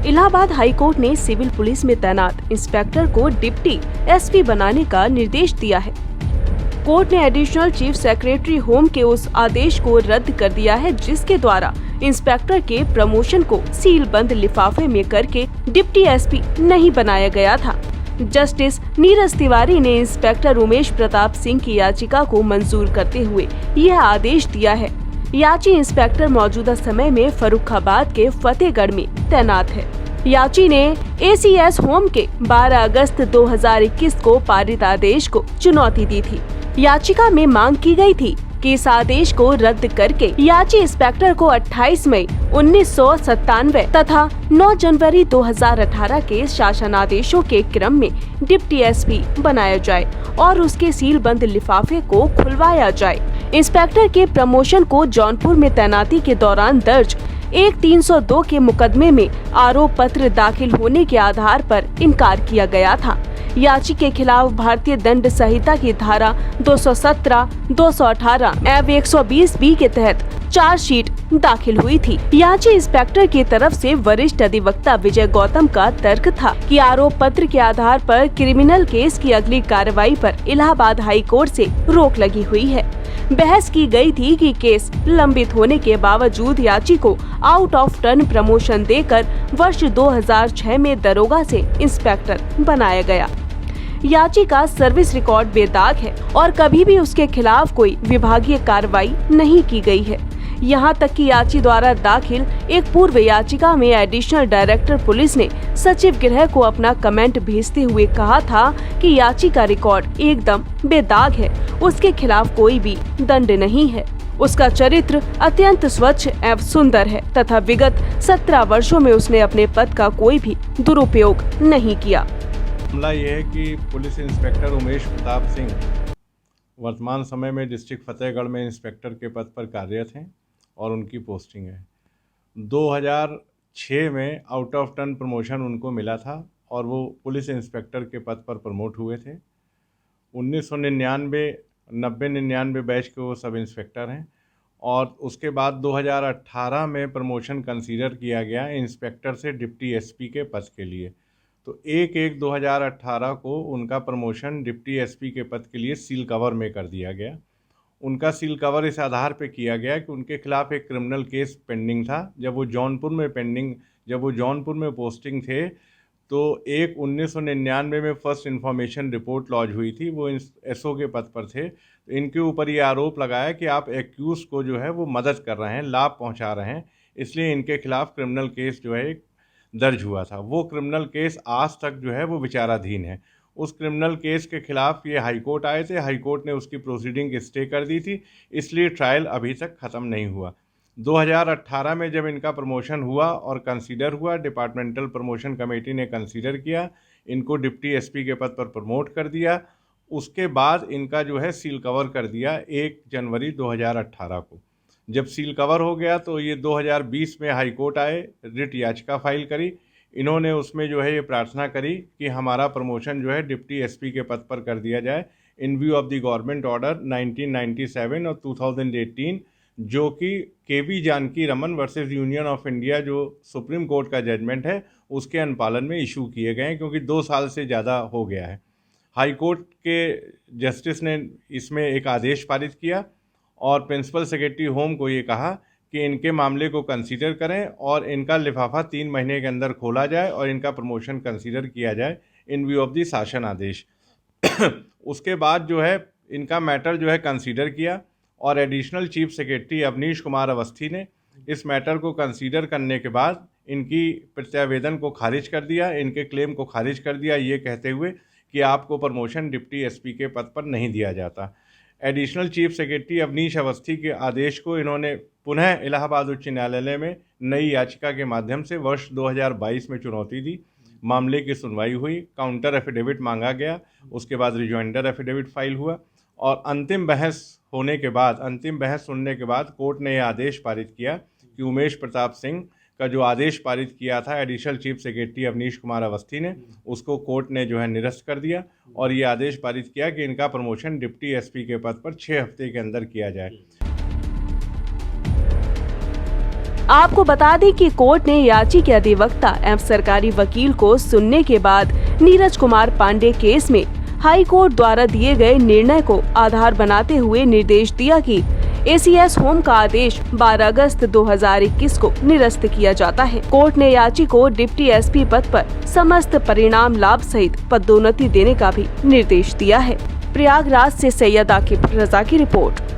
Allahabad high court ने civil police में तैनात इंस्पेक्टर को डिप्टी एसपी बनाने का निर्देश दिया है। कोर्ट ने एडिशनल चीफ सेक्रेटरी होम के उस आदेश को रद्द कर दिया है जिसके द्वारा इंस्पेक्टर के प्रमोशन को सील बंद लिफाफे में करके डिप्टी एसपी नहीं बनाया गया था। जस्टिस नीरज तिवारी ने इंस्पेक्टर उमेश प्रताप सिंह की याचिका को मंजूर करते हुए यह आदेश दिया है। याची इंस्पेक्टर मौजूदा समय में फर्रुखाबाद के फतेहगढ़ में तैनात है। याची ने एसीएस होम के 12 अगस्त 2021 को पारित आदेश को चुनौती दी थी। याचिका में मांग की गई थी कि इस आदेश को रद्द करके याची इंस्पेक्टर को 28 मई 1997 तथा 9 जनवरी 2018 के शासनादेशों के क्रम में डिप्टी एसपी बनाया जाए और उसके सील बंद लिफाफे को खुलवाया जाए। इंस्पेक्टर के प्रमोशन को जौनपुर में तैनाती के दौरान दर्ज एक 302 के मुकदमे में आरोप पत्र दाखिल होने के आधार पर इनकार किया गया था। याची के खिलाफ भारतीय दंड संहिता की धारा 217, 218 एवं 120 बी के तहत चार्जशीट दाखिल हुई थी। याची इंस्पेक्टर की तरफ से वरिष्ठ अधिवक्ता विजय गौतम का तर्क था कि आरोप पत्र के आधार पर क्रिमिनल केस की अगली कार्रवाई पर इलाहाबाद हाई कोर्ट से रोक लगी हुई है। बहस की गई थी कि केस लंबित होने के बावजूद याची को आउट ऑफ टर्न प्रमोशन देकर वर्ष 2006 में दरोगा से इंस्पेक्टर बनाया गया। याची का सर्विस रिकॉर्ड बेदाग है और कभी भी उसके खिलाफ कोई विभागीय कार्रवाई नहीं की गई है। यहाँ तक कि याची द्वारा दाखिल एक पूर्व याचिका में एडिशनल डायरेक्टर पुलिस ने सचिव गृह को अपना कमेंट भेजते हुए कहा था कि याची का रिकॉर्ड एकदम बेदाग है, उसके खिलाफ कोई भी दंड नहीं है, उसका चरित्र अत्यंत स्वच्छ एवं सुंदर है तथा विगत 17 वर्षों में उसने अपने पद का कोई भी दुरुपयोग नहीं किया। मामला ये है कि पुलिस इंस्पेक्टर उमेश प्रताप सिंह वर्तमान समय में डिस्ट्रिक्ट फतेहगढ़ में इंस्पेक्टर के पद पर कार्यरत हैं और उनकी पोस्टिंग है। 2006 में आउट ऑफ टर्न प्रमोशन उनको मिला था और वो पुलिस इंस्पेक्टर के पद पर प्रमोट हुए थे। 1999 बैच के वो सब इंस्पेक्टर हैं और उसके बाद 2018 में प्रमोशन कंसीडर किया गया इंस्पेक्टर से डिप्टी एसपी के पद के लिए। तो 1/1/2018 को उनका प्रमोशन डिप्टी एसपी के पद के लिए सील कवर में कर दिया गया। उनका सील कवर इस आधार पे किया गया कि उनके खिलाफ एक क्रिमिनल केस पेंडिंग था। जब वो जौनपुर में पोस्टिंग थे तो 1999 में फर्स्ट इन्फॉर्मेशन रिपोर्ट लॉन्च हुई थी। वो एसओ के पद पर थे। तो इनके ऊपर ये आरोप लगाया कि आप एक्यूज को जो है वो मदद कर रहे हैं, लाभ पहुंचा रहे हैं, इसलिए इनके खिलाफ क्रिमिनल केस जो है दर्ज हुआ था। वो क्रिमिनल केस आज तक जो है वो विचाराधीन है। उस क्रिमिनल केस के खिलाफ ये हाई कोर्ट आए थे, हाई कोर्ट ने उसकी प्रोसीडिंग स्टे कर दी थी, इसलिए ट्रायल अभी तक ख़त्म नहीं हुआ। 2018 में जब इनका प्रमोशन हुआ और कंसीडर हुआ, डिपार्टमेंटल प्रमोशन कमेटी ने कंसीडर किया, इनको डिप्टी एसपी के पद पर प्रमोट कर दिया। उसके बाद इनका जो है सील कवर कर दिया 1 जनवरी 2018 को। जब सील कवर हो गया तो ये 2020 में हाई कोर्ट आए, रिट याचिका फाइल करी। इन्होंने उसमें जो है ये प्रार्थना करी कि हमारा प्रमोशन जो है डिप्टी एसपी के पद पर कर दिया जाए in view of the government order 1997 और 2018, जो कि KV Janaki Raman versus Union of India जो सुप्रीम कोर्ट का जजमेंट है उसके अनुपालन में इशू किए गए हैं, क्योंकि 2 साल से ज़्यादा हो गया है। हाई कोर्ट के जस्टिस ने इसमें एक आदेश पारित किया और प्रिंसिपल सेक्रेटरी होम को ये कहा कि इनके मामले को कंसीडर करें और इनका लिफाफा 3 महीने के अंदर खोला जाए और इनका प्रमोशन कंसीडर किया जाए इन व्यू ऑफ दी शासन आदेश। उसके बाद जो है इनका मैटर जो है कंसीडर किया और additional chief secretary Awanish Kumar Awasthi ने इस मैटर को कंसीडर करने के बाद इनकी प्रत्यावेदन को खारिज कर दिया, इनके क्लेम को खारिज कर दिया, ये कहते हुए कि आपको प्रमोशन डिप्टी एसपी के पद पर नहीं दिया जाता। Additional chief secretary Awanish Awasthi के आदेश को इन्होंने पुनः इलाहाबाद उच्च न्यायालय में नई याचिका के माध्यम से वर्ष 2022 में चुनौती दी। मामले की सुनवाई हुई, काउंटर एफिडेविट मांगा गया, उसके बाद रिजॉइंडर एफिडेविट फाइल हुआ और अंतिम बहस सुनने के बाद कोर्ट ने यह आदेश पारित किया कि उमेश प्रताप सिंह का जो आदेश पारित किया था additional chief secretary Awanish Kumar Awasthi ने, उसको कोर्ट ने जो है निरस्त कर दिया और ये आदेश पारित किया कि इनका प्रमोशन डिप्टी एसपी के पद पर 6 हफ्ते के अंदर किया जाए। आपको बता दें कि कोर्ट ने याची के अधिवक्ता एवं सरकारी वकील को सुनने के बाद नीरज कुमार पांडे केस में हाई कोर्ट द्वारा दिए गए निर्णय को आधार बनाते हुए निर्देश दिया कि ACS होम का आदेश 12 अगस्त 2021 को निरस्त किया जाता है। कोर्ट ने याची को डिप्टी SP पद पर समस्त परिणाम लाभ सहित पदोन्नति देने का भी निर्देश दिया है। प्रयागराज से सैयद आकिब रजा की रिपोर्ट।